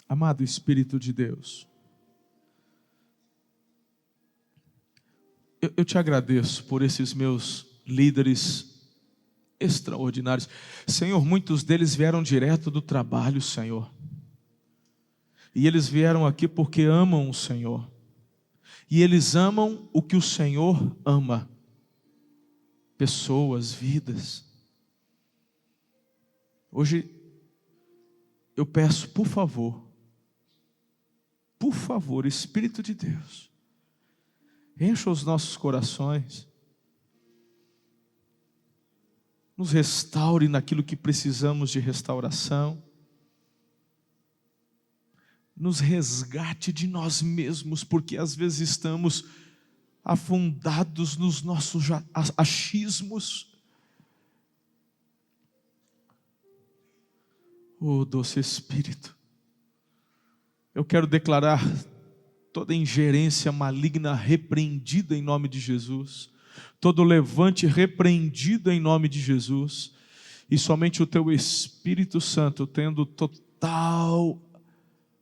Amado Espírito de Deus, eu te agradeço por esses meus líderes extraordinários. Senhor, muitos deles vieram direto do trabalho, Senhor. E eles vieram aqui porque amam o Senhor. E eles amam o que o Senhor ama. Pessoas, vidas. Hoje eu peço, por favor, Espírito de Deus, encha os nossos corações, nos restaure naquilo que precisamos de restauração, nos resgate de nós mesmos, porque às vezes estamos afundados nos nossos achismos. Oh, doce Espírito, eu quero declarar toda ingerência maligna repreendida em nome de Jesus, todo levante repreendido em nome de Jesus, e somente o Teu Espírito Santo tendo total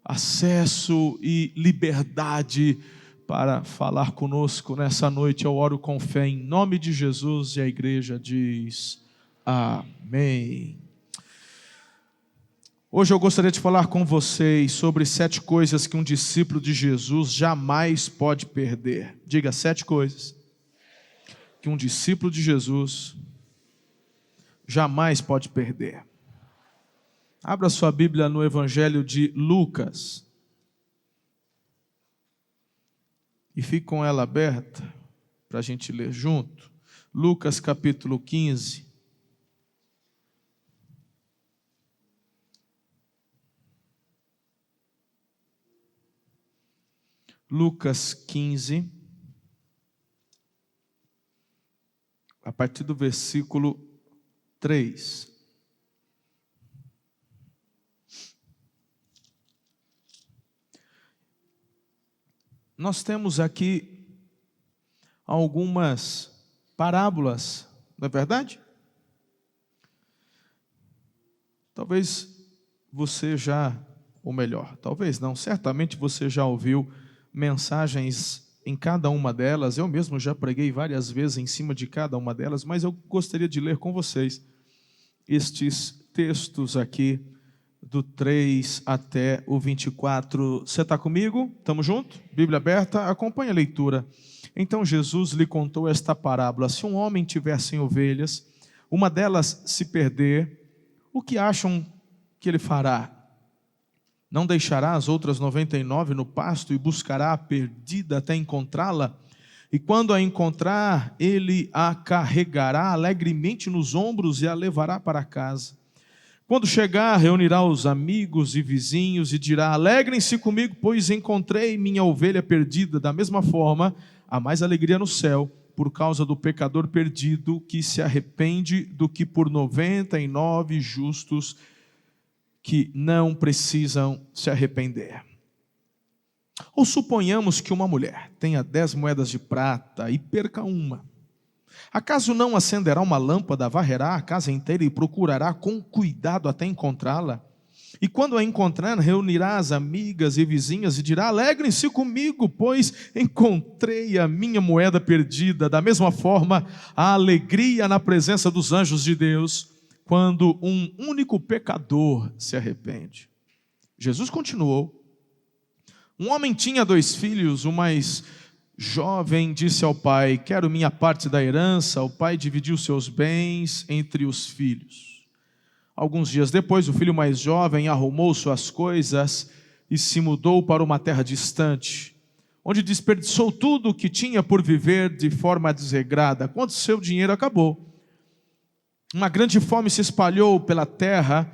acesso e liberdade para falar conosco nessa noite. Eu oro com fé em nome de Jesus, e a igreja diz amém. Hoje eu gostaria de falar com vocês sobre 7 coisas que um discípulo de Jesus jamais pode perder. Diga: 7 coisas que um discípulo de Jesus jamais pode perder. Abra sua Bíblia no Evangelho de Lucas e fique com ela aberta para a gente ler junto. Lucas capítulo 15. Lucas 15, a partir do versículo 3. Nós temos aqui algumas parábolas, não é verdade? Talvez você já, ou melhor, talvez não, certamente você já ouviu mensagens em cada uma delas. Eu mesmo já preguei várias vezes em cima de cada uma delas, mas eu gostaria de ler com vocês estes textos aqui, do 3 até o 24. Você está comigo? Estamos juntos? Bíblia aberta? Acompanhe a leitura. Então Jesus lhe contou esta parábola: se um homem tiver 100 ovelhas, uma delas se perder, o que acham que ele fará? Não deixará as outras 99 no pasto e buscará a perdida até encontrá-la? E quando a encontrar, ele a carregará alegremente nos ombros e a levará para casa. Quando chegar, reunirá os amigos e vizinhos e dirá: alegrem-se comigo, pois encontrei minha ovelha perdida. Da mesma forma, há mais alegria no céu por causa do pecador perdido que se arrepende do que por 99 justos que não precisam se arrepender. Ou suponhamos que uma mulher tenha 10 moedas de prata e perca uma. Acaso não acenderá uma lâmpada, varrerá a casa inteira e procurará com cuidado até encontrá-la? E quando a encontrar, reunirá as amigas e vizinhas e dirá: alegrem-se comigo, pois encontrei a minha moeda perdida. Da mesma forma, a alegria na presença dos anjos de Deus quando um único pecador se arrepende. Jesus continuou: um homem tinha 2 filhos, o mais jovem disse ao pai: quero minha parte da herança. O pai dividiu seus bens entre os filhos. Alguns dias depois, o filho mais jovem arrumou suas coisas e se mudou para uma terra distante, onde desperdiçou tudo o que tinha por viver de forma desregrada. Quando seu dinheiro acabou, uma grande fome se espalhou pela terra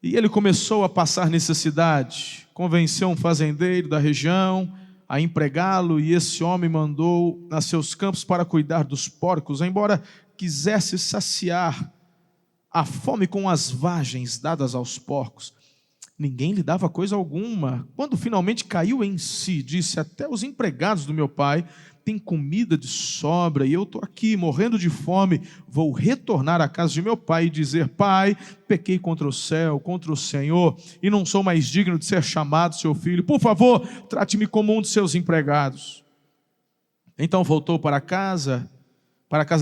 e ele começou a passar necessidade. Convenceu um fazendeiro da região a empregá-lo, e esse homem mandou a seus campos para cuidar dos porcos, embora quisesse saciar a fome com as vagens dadas aos porcos. Ninguém lhe dava coisa alguma. Quando finalmente caiu em si, disse: até os empregados do meu pai têm comida de sobra, e eu estou aqui morrendo de fome. Vou retornar à casa de meu pai e dizer: pai, pequei contra o céu, contra o Senhor, e não sou mais digno de ser chamado seu filho. Por favor, trate-me como um de seus empregados. Então voltou para a casa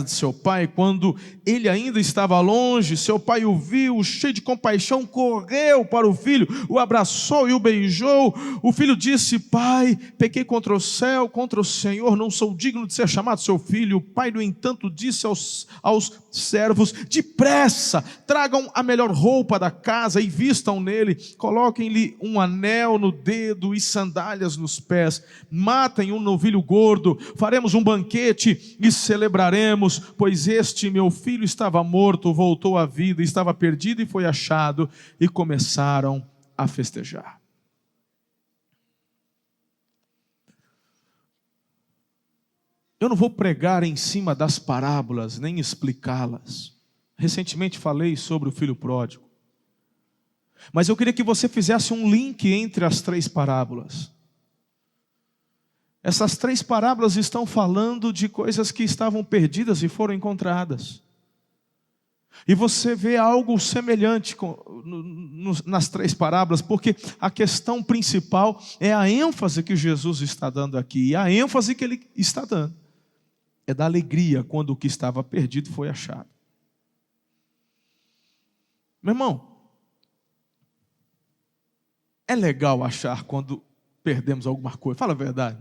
de seu pai. Quando ele ainda estava longe, seu pai o viu, cheio de compaixão, correu para o filho, o abraçou e o beijou. O filho disse: pai, pequei contra o céu, contra o Senhor, não sou digno de ser chamado seu filho. O pai, no entanto, disse aos servos: depressa, tragam a melhor roupa da casa e vistam nele, coloquem-lhe um anel no dedo e sandálias nos pés, matem um novilho gordo, faremos um banquete e celebraremos, pois este meu filho estava morto, voltou à vida, estava perdido e foi achado, e começaram a festejar. Eu não vou pregar em cima das parábolas, nem explicá-las. Recentemente falei sobre o filho pródigo. Mas eu queria que você fizesse um link entre as três parábolas. Essas três parábolas estão falando de coisas que estavam perdidas e foram encontradas. E você vê algo semelhante nas três parábolas, porque a questão principal é a ênfase que Jesus está dando aqui. E a ênfase que ele está dando é da alegria quando o que estava perdido foi achado. Meu irmão, é legal achar quando perdemos alguma coisa. Fala a verdade.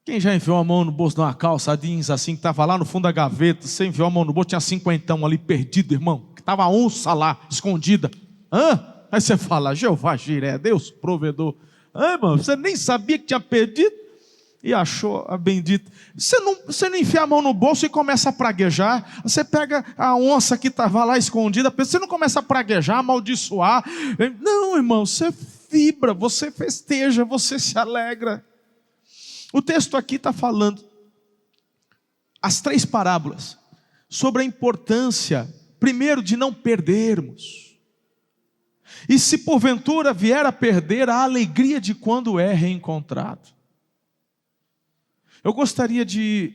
Quem já enfiou a mão no bolso de uma calça jeans assim, que estava lá no fundo da gaveta, você enfiou a mão no bolso, tinha 50 ali perdido, irmão, que estava a onça lá, escondida. Aí você fala: Jeová Jiré, Deus provedor. Irmão, você nem sabia que tinha perdido e achou a bendita. Você não enfia a mão no bolso e começa a praguejar. Você pega a onça que estava lá escondida, você não começa a praguejar, amaldiçoar. Não, irmão, você vibra, você festeja, você se alegra. O texto aqui está falando, as três parábolas, sobre a importância, primeiro, de não perdermos. E se porventura vier a perder, a alegria de quando é reencontrado. Eu gostaria de,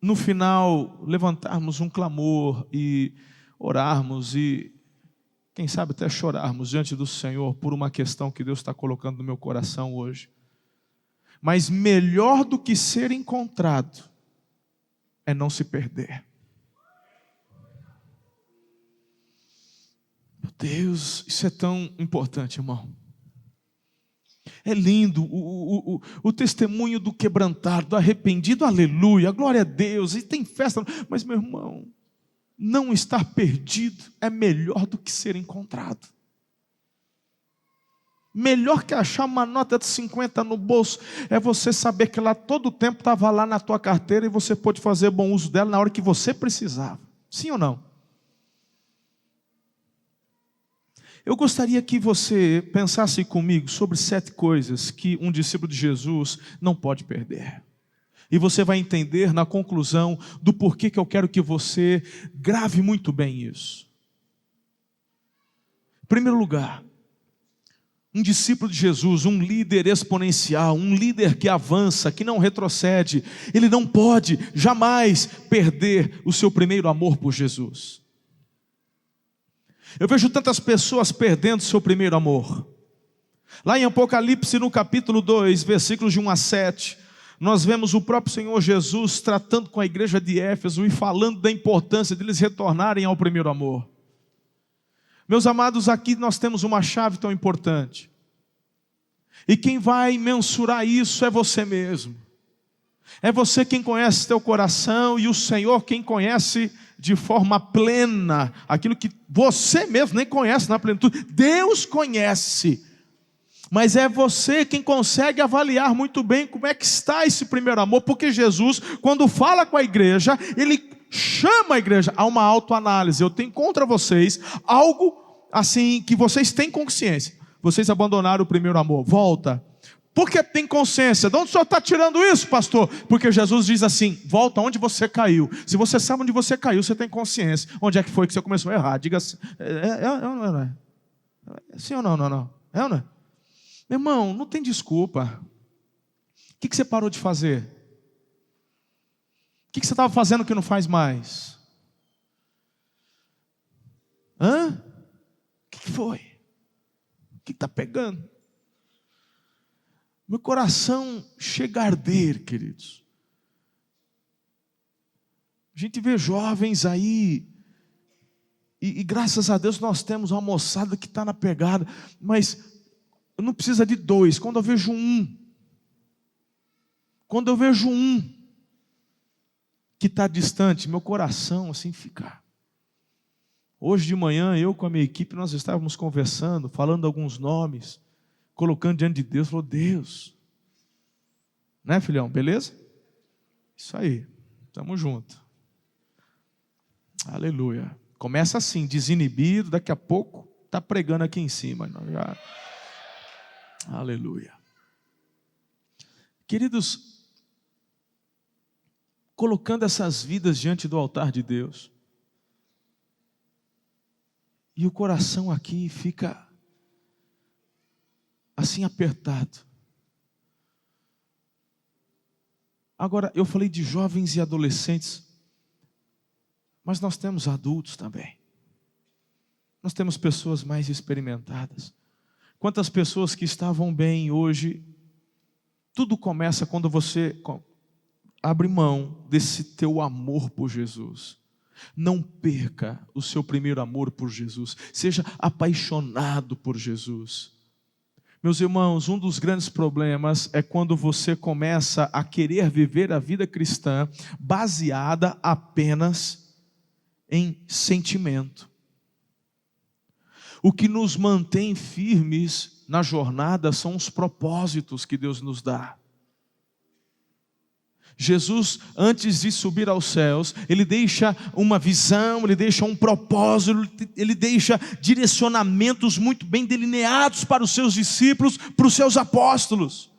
no final, levantarmos um clamor e orarmos e, quem sabe, até chorarmos diante do Senhor por uma questão que Deus está colocando no meu coração hoje. Mas melhor do que ser encontrado é não se perder. Meu Deus, isso é tão importante, irmão. É lindo o testemunho do quebrantado, do arrependido, aleluia, glória a Deus, e tem festa. Mas, meu irmão, não estar perdido é melhor do que ser encontrado. Melhor que achar uma nota de 50 no bolso é você saber que ela todo o tempo estava lá na tua carteira e você pôde fazer bom uso dela na hora que você precisava. Sim ou não? Eu gostaria que você pensasse comigo sobre 7 coisas que um discípulo de Jesus não pode perder. E você vai entender na conclusão do porquê que eu quero que você grave muito bem isso. Em primeiro lugar, um discípulo de Jesus, um líder exponencial, um líder que avança, que não retrocede, ele não pode jamais perder o seu primeiro amor por Jesus. Eu vejo tantas pessoas perdendo seu primeiro amor. Lá em Apocalipse, no capítulo 2, versículos de 1 a 7, nós vemos o próprio Senhor Jesus tratando com a igreja de Éfeso e falando da importância de eles retornarem ao primeiro amor. Meus amados, aqui nós temos uma chave tão importante. E quem vai mensurar isso é você mesmo. É você quem conhece teu coração, e o Senhor quem conhece de forma plena aquilo que você mesmo nem conhece na plenitude. Deus conhece, mas é você quem consegue avaliar muito bem como é que está esse primeiro amor, porque Jesus, quando fala com a igreja, Ele chama a igreja a uma autoanálise. Eu tenho contra vocês algo assim que vocês têm consciência. Vocês abandonaram o primeiro amor. Volta, Por que tem consciência? De onde o senhor está tirando isso, pastor? Porque Jesus diz assim: volta onde você caiu. Se você sabe onde você caiu, você tem consciência. Onde é que foi que você começou a errar? Diga assim: não é? Sim ou não? Não. É ou não é? Meu irmão, não tem desculpa. O que você parou de fazer? O que você estava fazendo que não faz mais? O que foi? O que está pegando? Meu coração chega a arder, queridos. A gente vê jovens aí, e graças a Deus nós temos uma moçada que está na pegada, mas não precisa de dois. Quando eu vejo um que está distante, meu coração assim fica. Hoje de manhã, eu com a minha equipe, nós estávamos conversando, falando alguns nomes, colocando diante de Deus, falou: Deus, né, filhão, beleza? Isso aí, estamos juntos. Aleluia. Começa assim, desinibido, daqui a pouco está pregando aqui em cima. Já... Aleluia. Queridos, colocando essas vidas diante do altar de Deus, e o coração aqui fica assim apertado. Agora, eu falei de jovens e adolescentes, mas nós temos adultos também. Nós temos pessoas mais experimentadas. Quantas pessoas que estavam bem hoje, tudo começa quando você abre mão desse teu amor por Jesus. Não perca o seu primeiro amor por Jesus. Seja apaixonado por Jesus. Meus irmãos, um dos grandes problemas é quando você começa a querer viver a vida cristã baseada apenas em sentimento. O que nos mantém firmes na jornada são os propósitos que Deus nos dá. Jesus, antes de subir aos céus, Ele deixa uma visão, Ele deixa um propósito, Ele deixa direcionamentos muito bem delineados para os seus discípulos, para os seus apóstolos.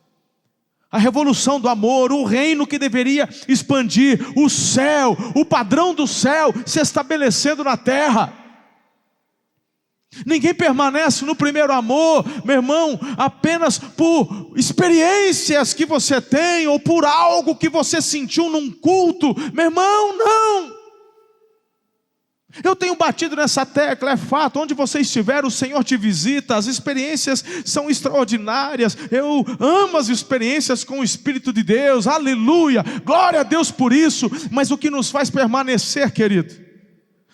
A revolução do amor, o reino que deveria expandir, o céu, o padrão do céu se estabelecendo na terra. Ninguém permanece no primeiro amor, meu irmão, apenas por experiências que você tem, ou por algo que você sentiu num culto. Meu irmão, não. Eu tenho batido nessa tecla, é fato, onde você estiver, o Senhor te visita, as experiências são extraordinárias. Eu amo as experiências com o Espírito de Deus, aleluia, glória a Deus por isso. Mas o que nos faz permanecer, querido,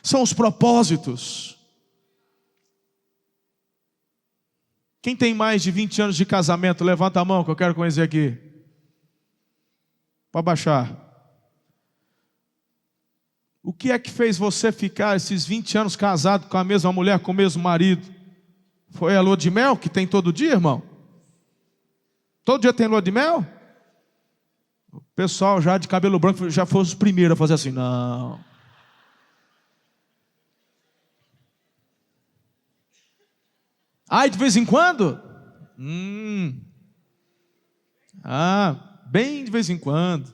são os propósitos. Quem tem mais de 20 anos de casamento, levanta a mão que eu quero conhecer aqui. Pode baixar. O que é que fez você ficar esses 20 anos casado com a mesma mulher, com o mesmo marido? Foi a lua de mel que tem todo dia, irmão? Todo dia tem lua de mel? O pessoal já de cabelo branco já foi os primeiros a fazer assim, não. Ai, de vez em quando? Bem de vez em quando.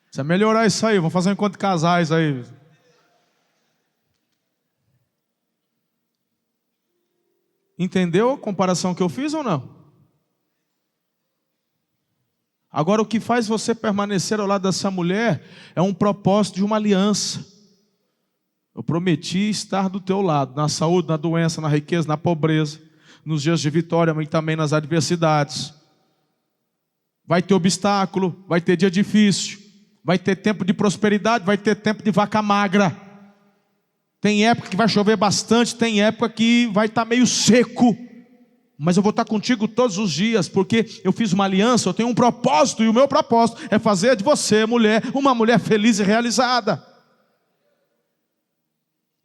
Precisa melhorar isso aí, vamos fazer um encontro de casais aí. Entendeu a comparação que eu fiz ou não? Agora, o que faz você permanecer ao lado dessa mulher é um propósito de uma aliança. Eu prometi estar do teu lado, na saúde, na doença, na riqueza, na pobreza, nos dias de vitória, mas também nas adversidades. Vai ter obstáculo, vai ter dia difícil, vai ter tempo de prosperidade, vai ter tempo de vaca magra. Tem época que vai chover bastante, tem época que vai estar meio seco. Mas eu vou estar contigo todos os dias, porque eu fiz uma aliança, eu tenho um propósito, e o meu propósito é fazer de você, mulher, uma mulher feliz e realizada.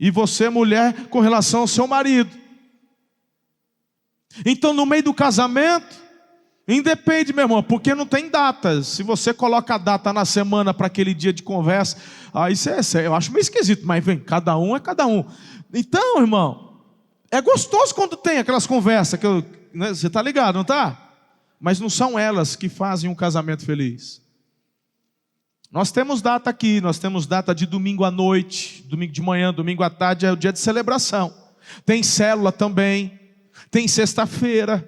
E você, mulher, com relação ao seu marido. Então, no meio do casamento, independe, meu irmão, porque não tem datas. Se você coloca a data na semana para aquele dia de conversa, aí eu acho meio esquisito, mas vem, cada um é cada um. Então, irmão, é gostoso quando tem aquelas conversas, né, você está ligado, não está? mas não são elas que fazem um casamento feliz. Nós temos data aqui, nós temos data de domingo à noite, domingo de manhã, domingo à tarde, é o dia de celebração. Tem célula também, tem sexta-feira.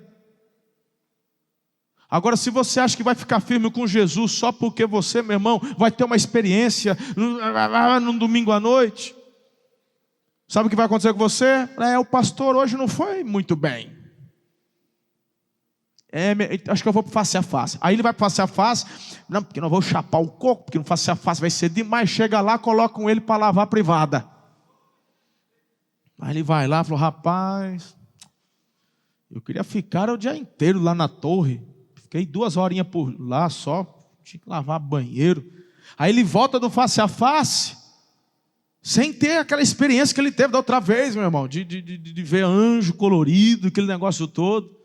Agora, se você acha que vai ficar firme com Jesus só porque você, meu irmão, vai ter uma experiência no domingo à noite, sabe o que vai acontecer com você? O pastor hoje não foi muito bem. Acho que eu vou para face a face. Aí ele vai para face a face. Não, porque não vou chapar o coco, porque no face a face vai ser demais. Chega lá, colocam ele para lavar a privada. Aí ele vai lá e falou: rapaz, eu queria ficar o dia inteiro lá na torre. Fiquei 2 horinhas por lá só. Tinha que lavar banheiro. Aí ele volta do face a face, sem ter aquela experiência que ele teve da outra vez, meu irmão, de ver anjo colorido, aquele negócio todo.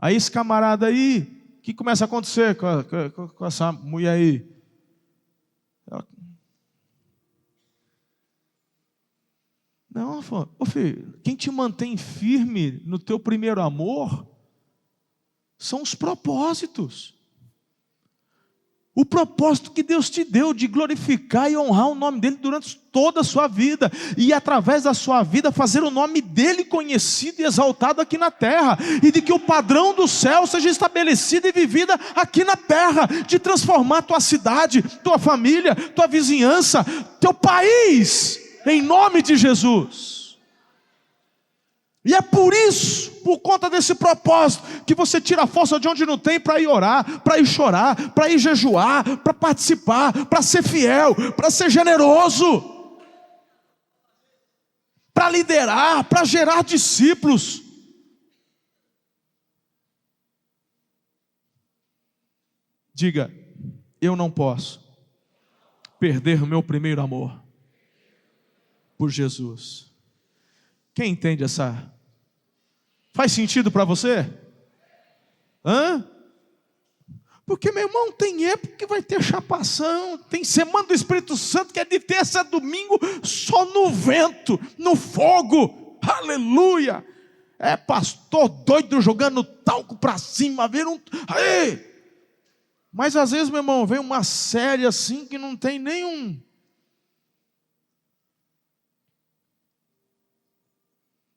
Aí esse camarada aí, o que começa a acontecer com essa mulher aí? Não, ô filho, quem te mantém firme no teu primeiro amor são os propósitos. O propósito que Deus te deu de glorificar e honrar o nome dEle durante toda a sua vida. E através da sua vida fazer o nome dEle conhecido e exaltado aqui na terra. E de que o padrão do céu seja estabelecido e vivido aqui na terra. De transformar tua cidade, tua família, tua vizinhança, teu país. Em nome de Jesus. E é por isso, por conta desse propósito, que você tira a força de onde não tem para ir orar, para ir chorar, para ir jejuar, para participar, para ser fiel, para ser generoso, para liderar, para gerar discípulos. Diga: eu não posso perder o meu primeiro amor por Jesus. Quem entende essa? Faz sentido para você? Porque, meu irmão, tem época que vai ter chapação, tem semana do Espírito Santo que é de terça a domingo só no vento, no fogo, aleluia. É pastor doido jogando talco para cima, mas às vezes, meu irmão, vem uma série assim que não tem nenhum.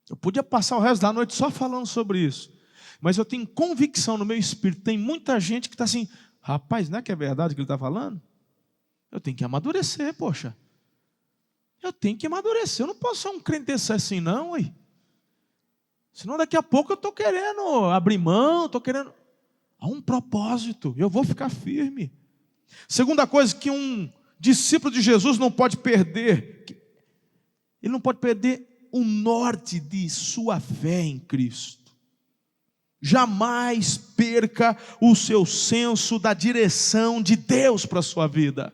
Eu podia passar o resto da noite só falando sobre isso. Mas eu tenho convicção no meu espírito. Tem muita gente que está assim: rapaz, não é que é verdade o que ele está falando? Eu tenho que amadurecer, poxa. Eu tenho que amadurecer. Eu não posso ser um crente desse assim não, ué. Senão daqui a pouco eu estou querendo abrir mão, estou querendo... Há um propósito, eu vou ficar firme. Segunda coisa que um discípulo de Jesus não pode perder. Ele não pode perder o norte de sua fé em Cristo. Jamais perca o seu senso da direção de Deus para a sua vida.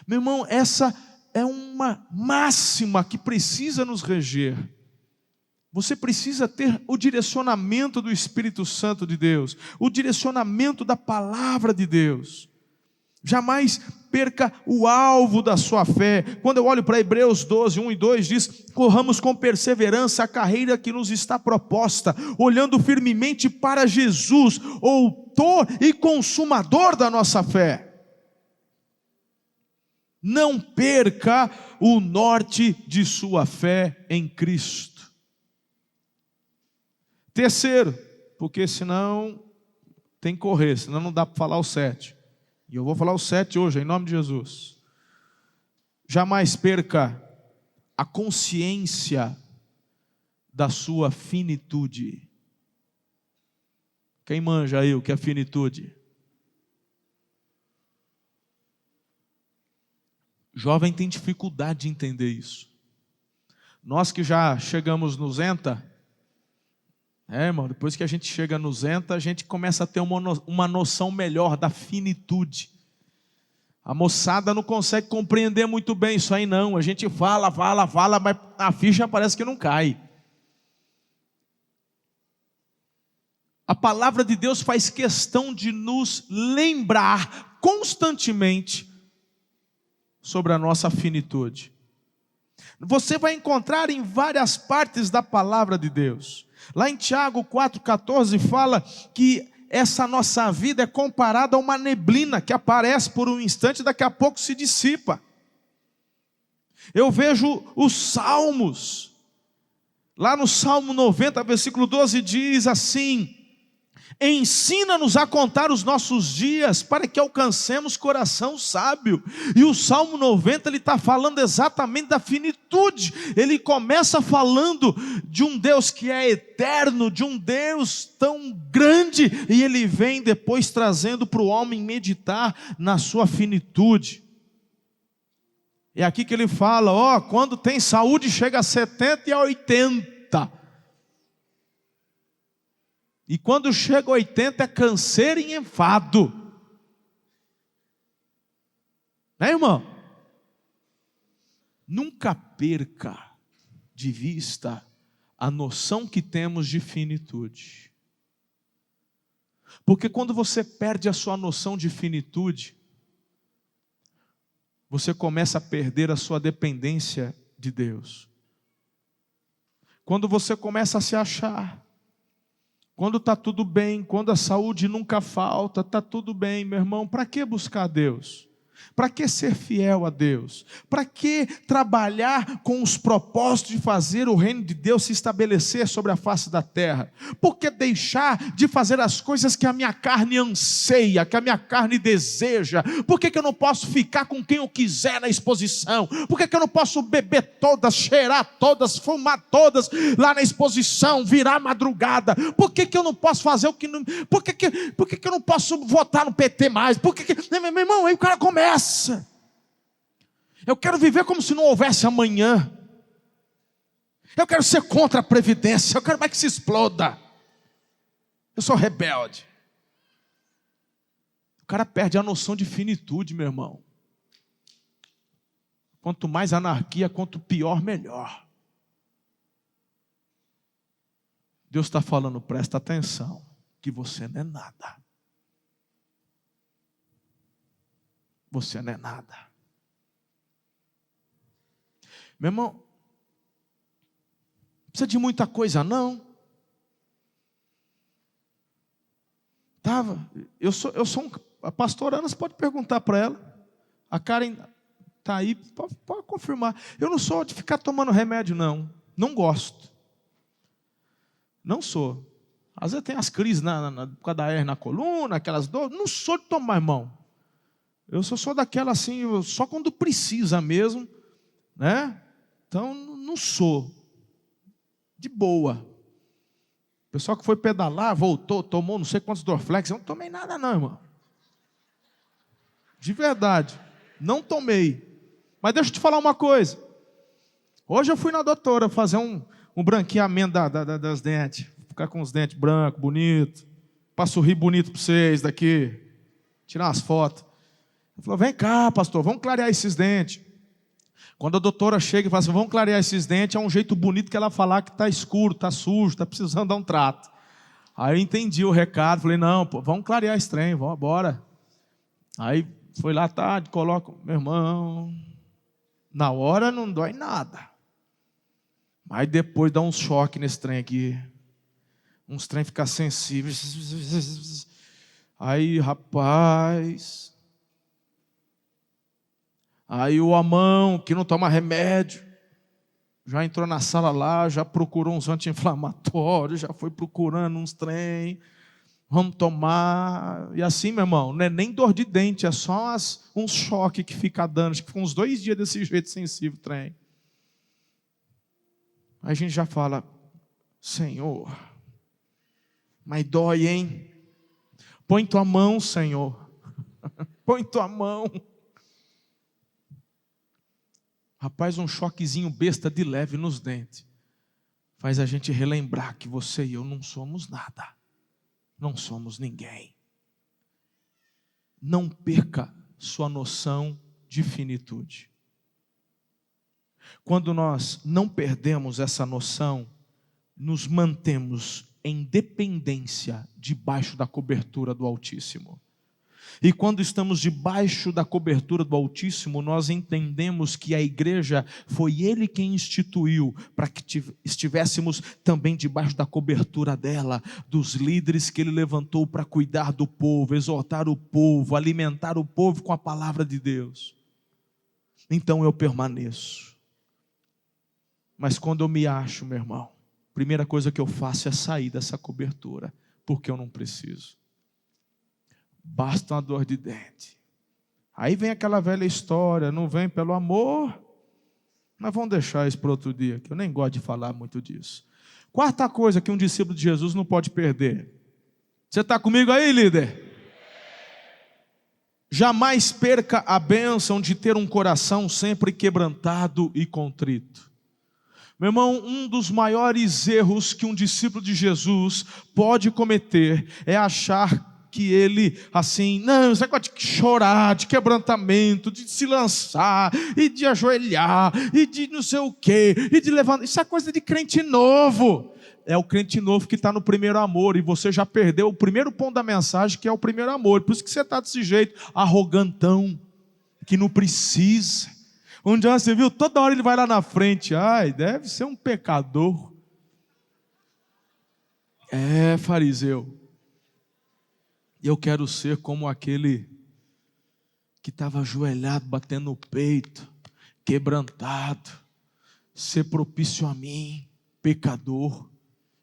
Meu irmão, essa é uma máxima que precisa nos reger. Você precisa ter o direcionamento do Espírito Santo de Deus, o direcionamento da palavra de Deus. Jamais perca o alvo da sua fé. Quando eu olho para Hebreus 12, 1 e 2, diz: corramos com perseverança a carreira que nos está proposta, olhando firmemente para Jesus, autor e consumador da nossa fé. Não perca o norte de sua fé em Cristo. Terceiro, porque senão tem que correr, senão não dá para falar o 7. E eu vou falar o 7 hoje, em nome de Jesus. Jamais perca a consciência da sua finitude. Quem manja aí o que é finitude? Jovem tem dificuldade de entender isso. Nós que já chegamos no Zenta, irmão, depois que a gente chega no Zenta, a gente começa a ter uma noção melhor da finitude. A moçada não consegue compreender muito bem isso aí não. A gente fala, mas a ficha parece que não cai. A palavra de Deus faz questão de nos lembrar constantemente sobre a nossa finitude. Você vai encontrar em várias partes da palavra de Deus Lá em Tiago 4,14 fala que essa nossa vida é comparada a uma neblina que aparece por um instante e daqui a pouco se dissipa. Eu vejo os salmos, lá no Salmo 90, versículo 12 diz assim: ensina-nos a contar os nossos dias, para que alcancemos coração sábio. E o Salmo 90, ele está falando exatamente da finitude. Ele começa falando de um Deus que é eterno, de um Deus tão grande, e ele vem depois trazendo para o homem meditar na sua finitude. É aqui que ele fala, quando tem saúde chega a 70 e a 80. E quando chega a 80 é canseiro e enfado. Né, irmão? Nunca perca de vista a noção que temos de finitude. Porque quando você perde a sua noção de finitude, você começa a perder a sua dependência de Deus. Quando você começa a se achar, quando está tudo bem, quando a saúde nunca falta, está tudo bem, meu irmão, para que buscar Deus? Para que ser fiel a Deus? Para que trabalhar com os propósitos de fazer o reino de Deus se estabelecer sobre a face da terra? Por que deixar de fazer as coisas que a minha carne anseia, que a minha carne deseja? Por que eu não posso ficar com quem eu quiser na exposição? Por que eu não posso beber todas, cheirar todas, fumar todas lá na exposição, virar madrugada? Por que eu não posso fazer o que não... Por que eu não posso votar no PT mais? Meu irmão, aí o cara começa. Eu quero viver como se não houvesse amanhã. Eu quero ser contra a previdência. Eu quero mais que se exploda. Eu sou rebelde. O cara perde a noção de finitude, meu irmão. Quanto mais anarquia, quanto pior, melhor. Deus está falando, presta atenção, que você não é nada. Você não é nada. Meu irmão, não precisa de muita coisa não. A pastora Ana, você pode perguntar para ela. A Karen está aí, pode confirmar. Eu não sou de ficar tomando remédio não. Não gosto. Não sou. Às vezes tem as crises por causa da hernia na coluna, aquelas dores. Não sou de tomar, irmão. Eu sou daquela assim, só quando precisa mesmo, né? Então, não sou. De boa. O pessoal que foi pedalar, voltou, tomou não sei quantos Dorflex. Eu não tomei nada não, irmão. De verdade. Não tomei. Mas deixa eu te falar uma coisa. Hoje eu fui na doutora fazer um branqueamento das dentes. Ficar com os dentes brancos, bonitos. Para sorrir bonito para vocês daqui. Tirar umas fotos. Ele falou, vem cá, pastor, vamos clarear esses dentes. Quando a doutora chega e fala assim, vamos clarear esses dentes, é um jeito bonito que ela falar que está escuro, está sujo, está precisando dar um trato. Aí eu entendi o recado, falei, não, pô, vamos clarear esse trem, vamos embora. Aí foi lá tarde, coloco, meu irmão, na hora não dói nada. Mas depois dá um choque nesse trem aqui. Uns trem ficam sensíveis. Aí, rapaz... Aí o Amão, que não toma remédio, já entrou na sala lá, já procurou uns anti-inflamatórios, já foi procurando uns trem, vamos tomar. E assim, meu irmão, não é nem dor de dente, é só um choque que fica dando, acho que ficam uns 2 dias desse jeito sensível, trem. Aí a gente já fala, Senhor, mas dói, hein? Põe tua mão, Senhor, põe tua mão. Rapaz, um choquezinho besta de leve nos dentes faz a gente relembrar que você e eu não somos nada. Não somos ninguém. Não perca sua noção de finitude. Quando nós não perdemos essa noção, nos mantemos em dependência debaixo da cobertura do Altíssimo. E quando estamos debaixo da cobertura do Altíssimo, nós entendemos que a igreja foi Ele quem instituiu, para que estivéssemos também debaixo da cobertura dela, dos líderes que Ele levantou para cuidar do povo, exortar o povo, alimentar o povo com a palavra de Deus. Então eu permaneço. Mas quando eu me acho, meu irmão, a primeira coisa que eu faço é sair dessa cobertura, porque eu não preciso. Basta uma dor de dente. Aí vem aquela velha história, não vem pelo amor. Mas vamos deixar isso para outro dia, que eu nem gosto de falar muito disso. Quarta coisa que um discípulo de Jesus não pode perder. Você está comigo aí, líder? Jamais perca a bênção de ter um coração sempre quebrantado e contrito. Meu irmão, um dos maiores erros que um discípulo de Jesus pode cometer é achar que ele, assim, não, esse negócio de chorar, de quebrantamento, de se lançar, e de ajoelhar, e de não sei o quê, e de levantar, isso é coisa de crente novo. É o crente novo que está no primeiro amor, e você já perdeu o primeiro ponto da mensagem, que é o primeiro amor. Por isso que você está desse jeito, arrogantão, que não precisa. Um dia você viu, toda hora ele vai lá na frente, ai, deve ser um pecador. É, fariseu. Eu quero ser como aquele que estava ajoelhado, batendo no peito, quebrantado, ser propício a mim, pecador.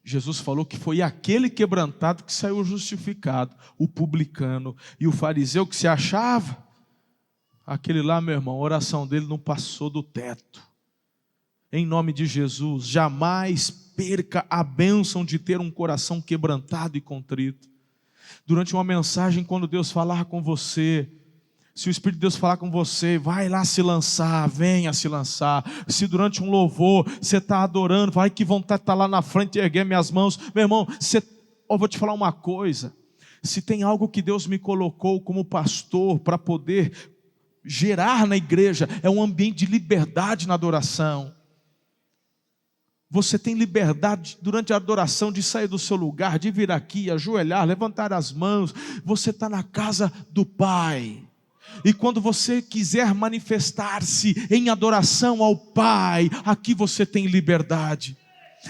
Jesus falou que foi aquele quebrantado que saiu justificado, o publicano. E o fariseu que se achava, aquele lá, meu irmão, a oração dele não passou do teto. Em nome de Jesus, jamais perca a bênção de ter um coração quebrantado e contrito. Durante uma mensagem, quando Deus falar com você, se o Espírito de Deus falar com você, vai lá se lançar, venha se lançar. Se durante um louvor você está adorando, vai que vontade de estar lá na frente e erguer minhas mãos. Meu irmão, eu vou te falar uma coisa. Se tem algo que Deus me colocou como pastor para poder gerar na igreja, é um ambiente de liberdade na adoração. Você tem liberdade durante a adoração de sair do seu lugar, de vir aqui, ajoelhar, levantar as mãos. Você está na casa do Pai. E quando você quiser manifestar-se em adoração ao Pai, aqui você tem liberdade.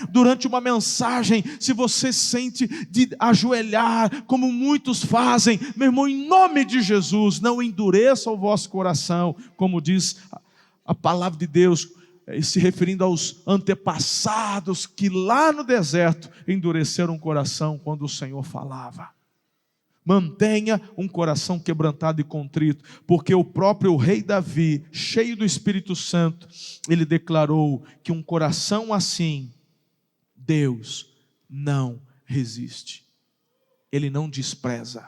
Durante uma mensagem, se você sente de ajoelhar, como muitos fazem, meu irmão, em nome de Jesus, não endureça o vosso coração, como diz a palavra de Deus, se referindo aos antepassados que lá no deserto endureceram o coração quando o Senhor falava. Mantenha um coração quebrantado e contrito, porque o próprio rei Davi, cheio do Espírito Santo, ele declarou que um coração assim, Deus não resiste. Ele não despreza.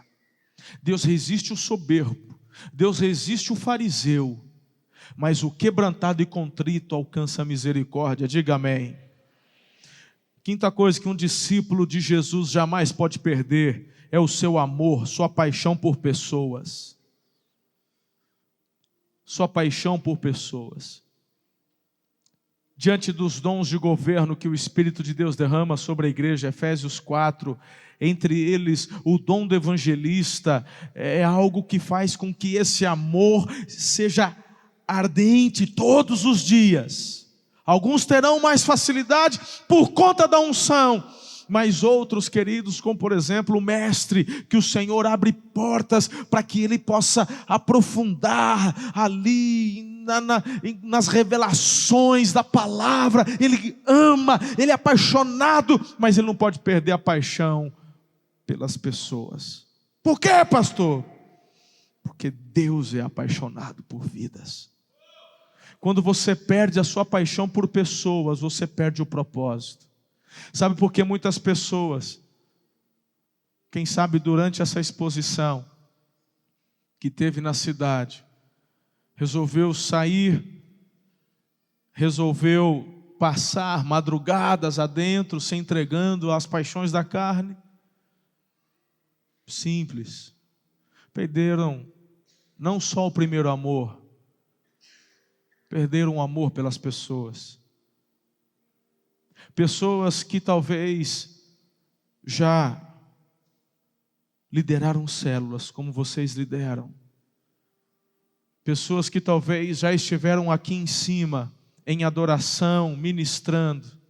Deus resiste o soberbo, Deus resiste o fariseu, mas o quebrantado e contrito alcança a misericórdia. Diga amém. Quinta coisa que um discípulo de Jesus jamais pode perder é o seu amor, sua paixão por pessoas. Sua paixão por pessoas. Diante dos dons de governo que o Espírito de Deus derrama sobre a igreja, Efésios 4, entre eles o dom do evangelista, é algo que faz com que esse amor seja ardente todos os dias. Alguns terão mais facilidade por conta da unção, mas outros, queridos, como por exemplo o mestre, que o Senhor abre portas para que ele possa aprofundar ali nas revelações da palavra. Ele ama, ele é apaixonado, mas ele não pode perder a paixão pelas pessoas. Por quê, pastor? Porque Deus é apaixonado por vidas. Quando você perde a sua paixão por pessoas, você perde o propósito. Sabe por que muitas pessoas, quem sabe durante essa exposição que teve na cidade, resolveu sair, resolveu passar madrugadas adentro, se entregando às paixões da carne? Simples. Perderam não só o primeiro amor, perderam o amor pelas pessoas. Pessoas que talvez já lideraram células como vocês lideram. Pessoas que talvez já estiveram aqui em cima, em adoração, ministrando,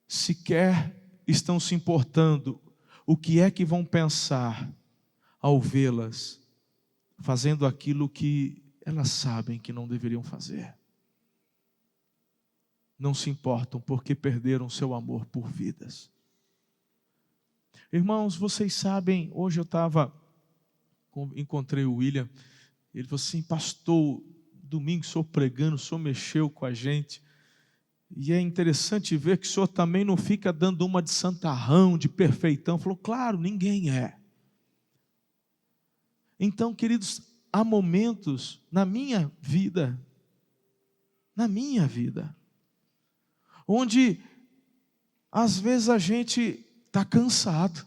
sequer estão se importando o que é que vão pensar ao vê-las fazendo aquilo que elas sabem que não deveriam fazer. Não se importam porque perderam seu amor por vidas. Irmãos, vocês sabem, hoje encontrei o William, ele falou assim: pastor, domingo o senhor pregando, o senhor mexeu com a gente, e é interessante ver que o senhor também não fica dando uma de santarrão, de perfeitão. Falou: claro, ninguém é. Então, queridos, há momentos na minha vida, onde às vezes a gente está cansado.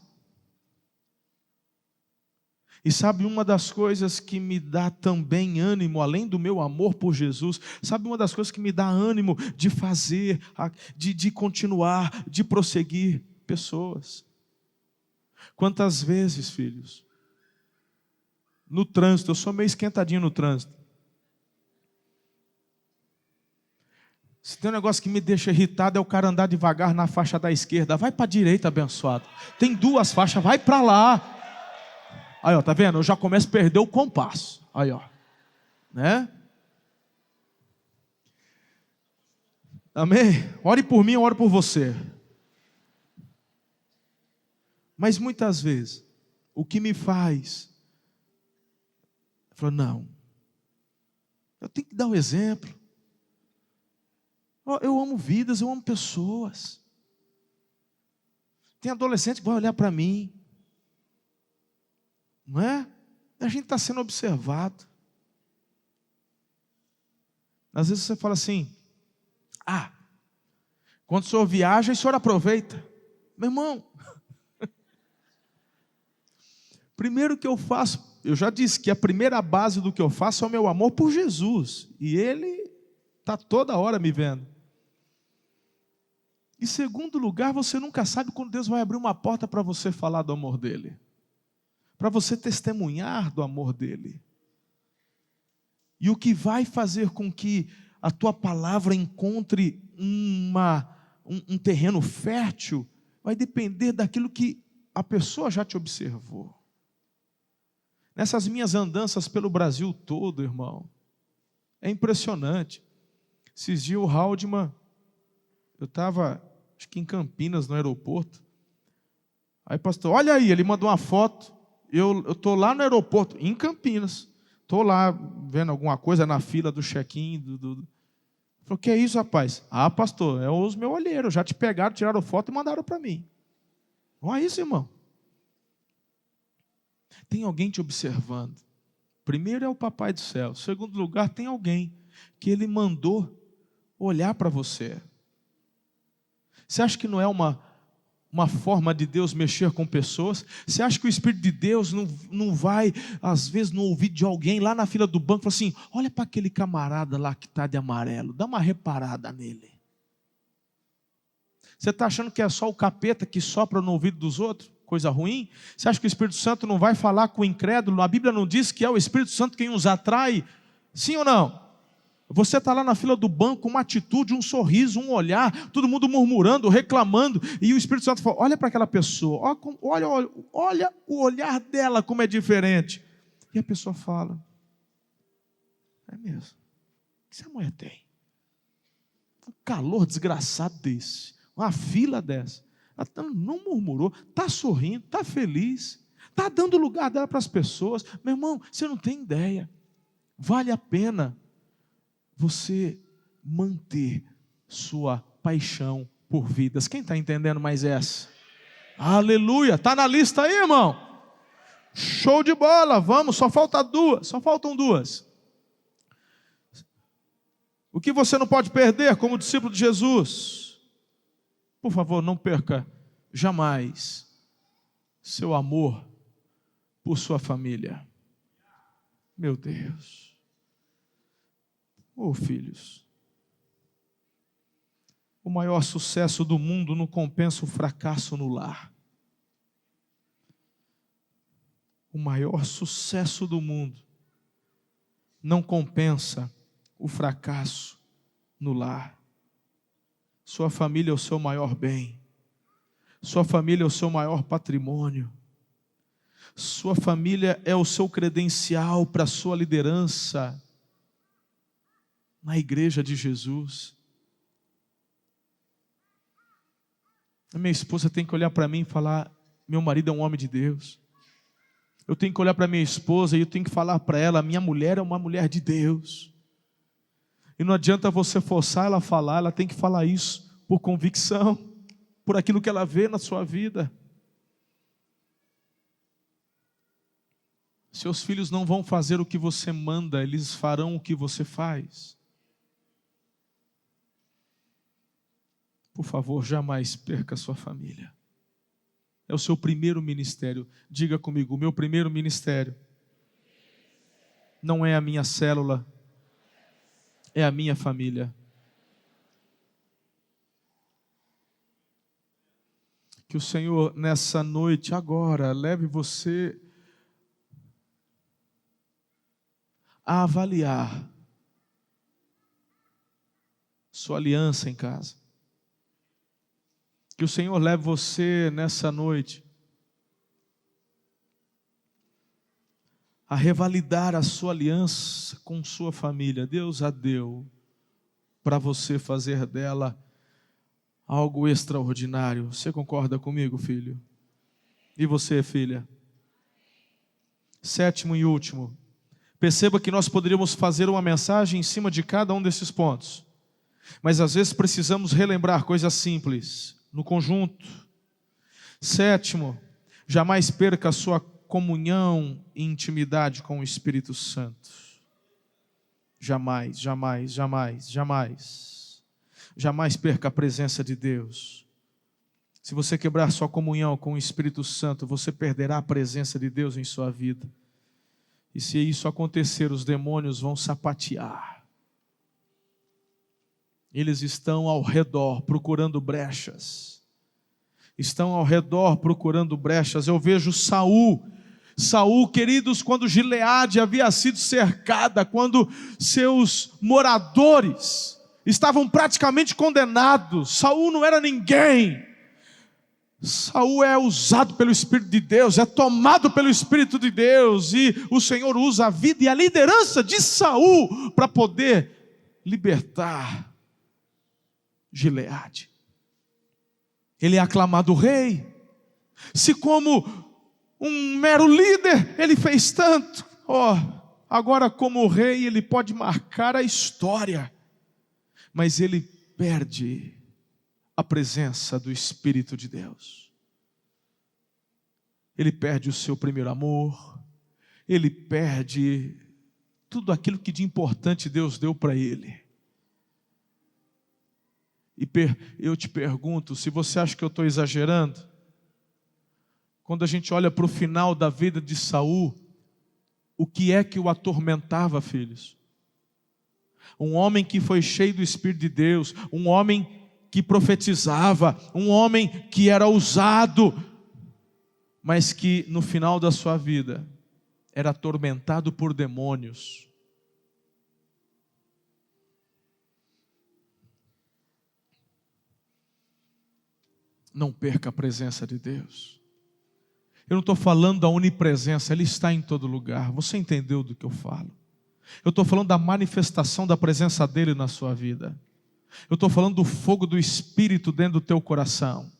E sabe, uma das coisas que me dá também ânimo, além do meu amor por Jesus, sabe, uma das coisas que me dá ânimo de fazer, de continuar, de prosseguir? Pessoas. Quantas vezes, filhos, no trânsito, eu sou meio esquentadinho no trânsito. Se tem um negócio que me deixa irritado é o cara andar devagar na faixa da esquerda. Vai para a direita, abençoado. Tem 2 faixas, vai para lá. Aí, ó, tá vendo? Eu já começo a perder o compasso. Aí, ó. Né? Amém? Ore por mim, eu oro por você. Mas muitas vezes, o que me faz... Eu falo, não. Eu tenho que dar o exemplo. Eu amo vidas, eu amo pessoas. Tem adolescente que vai olhar para mim. Não é? A gente está sendo observado. Às vezes você fala assim: quando o senhor viaja, o senhor aproveita. Meu irmão, primeiro que eu faço, eu já disse que a primeira base do que eu faço é o meu amor por Jesus. E Ele está toda hora me vendo. Em segundo lugar, você nunca sabe quando Deus vai abrir uma porta para você falar do amor dEle. Para você testemunhar do amor dEle. E o que vai fazer com que a tua palavra encontre um terreno fértil, vai depender daquilo que a pessoa já te observou. Nessas minhas andanças pelo Brasil todo, irmão, é impressionante. Esses dias o Haldeman, eu estava, acho que em Campinas, no aeroporto. Aí, pastor, olha aí, ele mandou uma foto. Eu estou lá no aeroporto, em Campinas. Estou lá vendo alguma coisa na fila do check-in. Falei: que é isso, rapaz? Pastor, é os meus olheiros. Já te pegaram, tiraram foto e mandaram para mim. Olha isso, irmão. Tem alguém te observando. Primeiro é o Papai do Céu. Segundo lugar, tem alguém que Ele mandou olhar para você. Você acha que não é uma forma de Deus mexer com pessoas? Você acha que o Espírito de Deus não vai, às vezes, no ouvido de alguém lá na fila do banco, fala assim: olha para aquele camarada lá que está de amarelo, dá uma reparada nele. Você está achando que é só o capeta que sopra no ouvido dos outros? Coisa ruim? Você acha que o Espírito Santo não vai falar com o incrédulo? A Bíblia não diz que é o Espírito Santo quem os atrai? Sim ou não? Você está lá na fila do banco, uma atitude, um sorriso, um olhar, todo mundo murmurando, reclamando, e o Espírito Santo fala: olha para aquela pessoa, olha o olhar dela como é diferente. E a pessoa fala: é mesmo, o que essa mulher tem? Um calor desgraçado desse, uma fila dessa, ela não murmurou, está sorrindo, está feliz, está dando lugar dela para as pessoas. Meu irmão, você não tem ideia, vale a pena você manter sua paixão por vidas. Quem está entendendo mais essa? Aleluia, está na lista aí, irmão? Show de bola, vamos, só faltam 2. O que você não pode perder como discípulo de Jesus? Por favor, não perca jamais seu amor por sua família. Meu Deus. Filhos, o maior sucesso do mundo não compensa o fracasso no lar. o maior sucesso do mundo não compensa o fracasso no lar. Sua família é o seu maior bem. Sua família é o seu maior patrimônio. Sua família é o seu credencial para a sua liderança na igreja de Jesus. A minha esposa tem que olhar para mim e falar: meu marido é um homem de Deus. Eu tenho que olhar para minha esposa e eu tenho que falar para ela: minha mulher é uma mulher de Deus. E não adianta você forçar ela a falar, ela tem que falar isso por convicção, por aquilo que ela vê na sua vida. Seus filhos não vão fazer o que você manda, eles farão o que você faz. Por favor, jamais perca a sua família. É o seu primeiro ministério. Diga comigo: o meu primeiro ministério não é a minha célula, é a minha família. Que o Senhor, nessa noite, agora, leve você a avaliar sua aliança em casa. Que o Senhor leve você nessa noite a revalidar a sua aliança com sua família. Deus a deu para você fazer dela algo extraordinário. Você concorda comigo, filho? E você, filha? Sétimo e último. Perceba que nós poderíamos fazer uma mensagem em cima de cada um desses pontos. Mas às vezes precisamos relembrar coisas simples no conjunto. Sétimo, jamais perca a sua comunhão e intimidade com o Espírito Santo. Jamais, jamais, jamais, jamais. Jamais perca a presença de Deus. Se você quebrar sua comunhão com o Espírito Santo, você perderá a presença de Deus em sua vida. E se isso acontecer, os demônios vão sapatear. Eles estão ao redor procurando brechas. Estão ao redor procurando brechas. Eu vejo Saul, queridos, quando Gileade havia sido cercada, quando seus moradores estavam praticamente condenados. Saul não era ninguém. Saul é usado pelo Espírito de Deus, é tomado pelo Espírito de Deus, e o Senhor usa a vida e a liderança de Saul para poder libertar Gileade. Ele é aclamado rei. Se como um mero líder ele fez tanto, agora como rei ele pode marcar a história, mas ele perde a presença do Espírito de Deus. Ele perde o seu primeiro amor, ele perde tudo aquilo que de importante Deus deu para ele. E eu te pergunto, se você acha que eu estou exagerando, quando a gente olha para o final da vida de Saul, o que é que o atormentava, filhos? Um homem que foi cheio do Espírito de Deus, um homem que profetizava, um homem que era ousado, mas que no final da sua vida era atormentado por demônios. Não perca a presença de Deus. Eu não estou falando da onipresença, Ele está em todo lugar. Você entendeu do que eu falo? Eu estou falando da manifestação da presença dEle na sua vida. Eu estou falando do fogo do Espírito dentro do teu coração.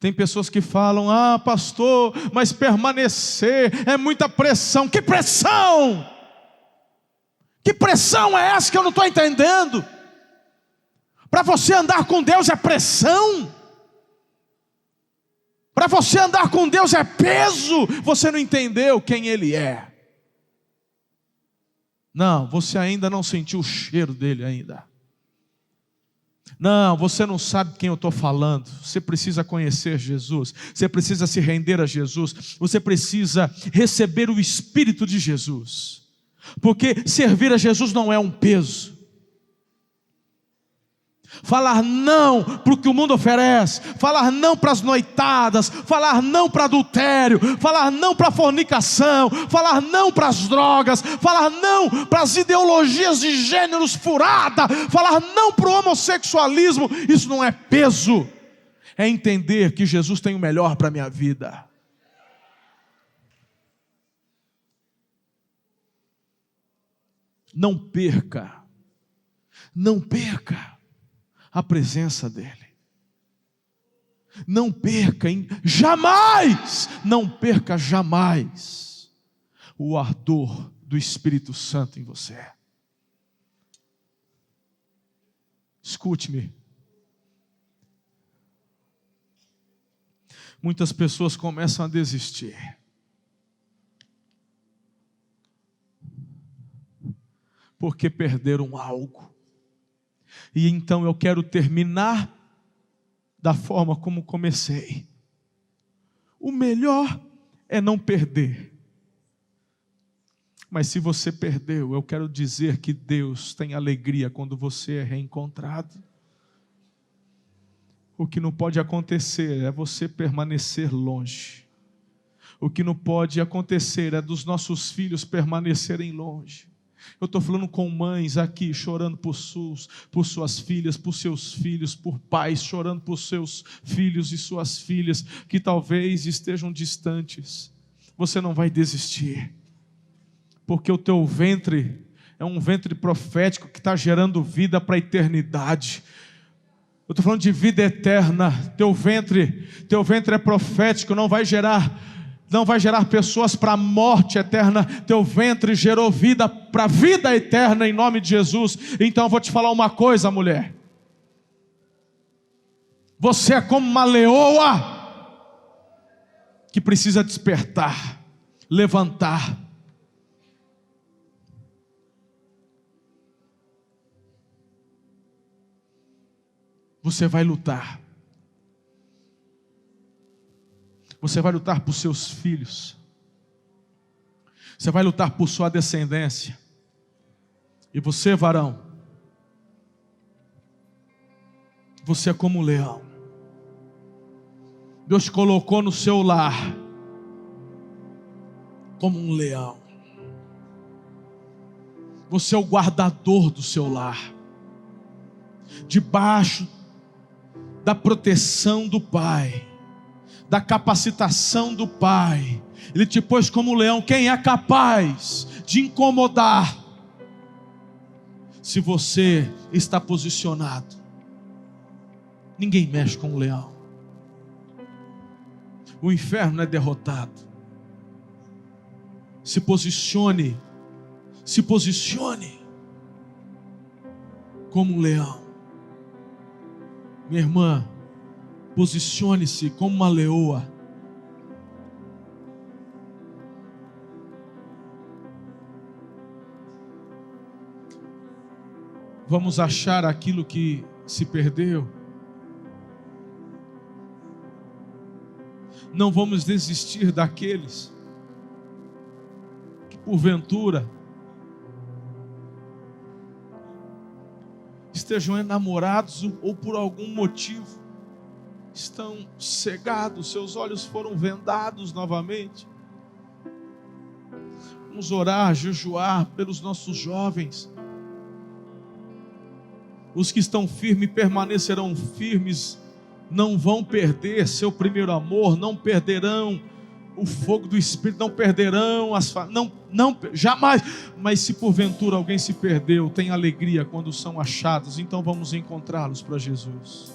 Tem pessoas que falam: pastor, mas permanecer é muita pressão. Que pressão? Que pressão é essa que eu não estou entendendo? Para você andar com Deus é pressão? Para você andar com Deus é peso? Você não entendeu quem Ele é. Não, você ainda não sentiu o cheiro dele ainda. Não, você não sabe de quem eu estou falando. Você precisa conhecer Jesus. Você precisa se render a Jesus. Você precisa receber o Espírito de Jesus. Porque servir a Jesus não é um peso. Falar não para o que o mundo oferece, falar não para as noitadas, falar não para adultério, falar não para a fornicação, falar não para as drogas, falar não para as ideologias de gêneros furadas, falar não para o homossexualismo. Isso não é peso, é entender que Jesus tem o melhor para a minha vida. Não perca a presença dele. Não perca, não perca jamais o ardor do Espírito Santo em você. Escute-me. Muitas pessoas começam a desistir. Porque perderam algo. E então eu quero terminar da forma como comecei. O melhor é não perder. Mas se você perdeu, eu quero dizer que Deus tem alegria quando você é reencontrado. O que não pode acontecer é você permanecer longe. O que não pode acontecer é dos nossos filhos permanecerem longe. Eu estou falando com mães aqui chorando por suas filhas, por seus filhos, por pais chorando por seus filhos e suas filhas que talvez estejam distantes. Você não vai desistir, porque o teu ventre é um ventre profético que está gerando vida para a eternidade. Eu estou falando de vida eterna. Teu ventre é profético, não vai gerar pessoas para a morte eterna. Teu ventre gerou vida para a vida eterna em nome de Jesus. Então eu vou te falar uma coisa, mulher. Você é como uma leoa que precisa despertar, levantar. Você vai lutar. Você vai lutar por seus filhos. Você vai lutar por sua descendência. E você, varão, você é como um leão. Deus te colocou no seu lar como um leão. Você é o guardador do seu lar. Debaixo da proteção do Pai, da capacitação do Pai, Ele te pôs como leão. Quem é capaz de incomodar? Se você está posicionado, ninguém mexe com o leão. O inferno é derrotado. Se posicione como um leão. Minha irmã, posicione-se como uma leoa. Vamos achar aquilo que se perdeu. Não vamos desistir daqueles que porventura estejam enamorados ou por algum motivo estão cegados, seus olhos foram vendados novamente. Vamos orar, jejuar pelos nossos jovens. Os que estão firmes permanecerão firmes, não vão perder seu primeiro amor, não perderão o fogo do Espírito, não perderão jamais. Mas se porventura alguém se perdeu, tem alegria quando são achados, então vamos encontrá-los para Jesus.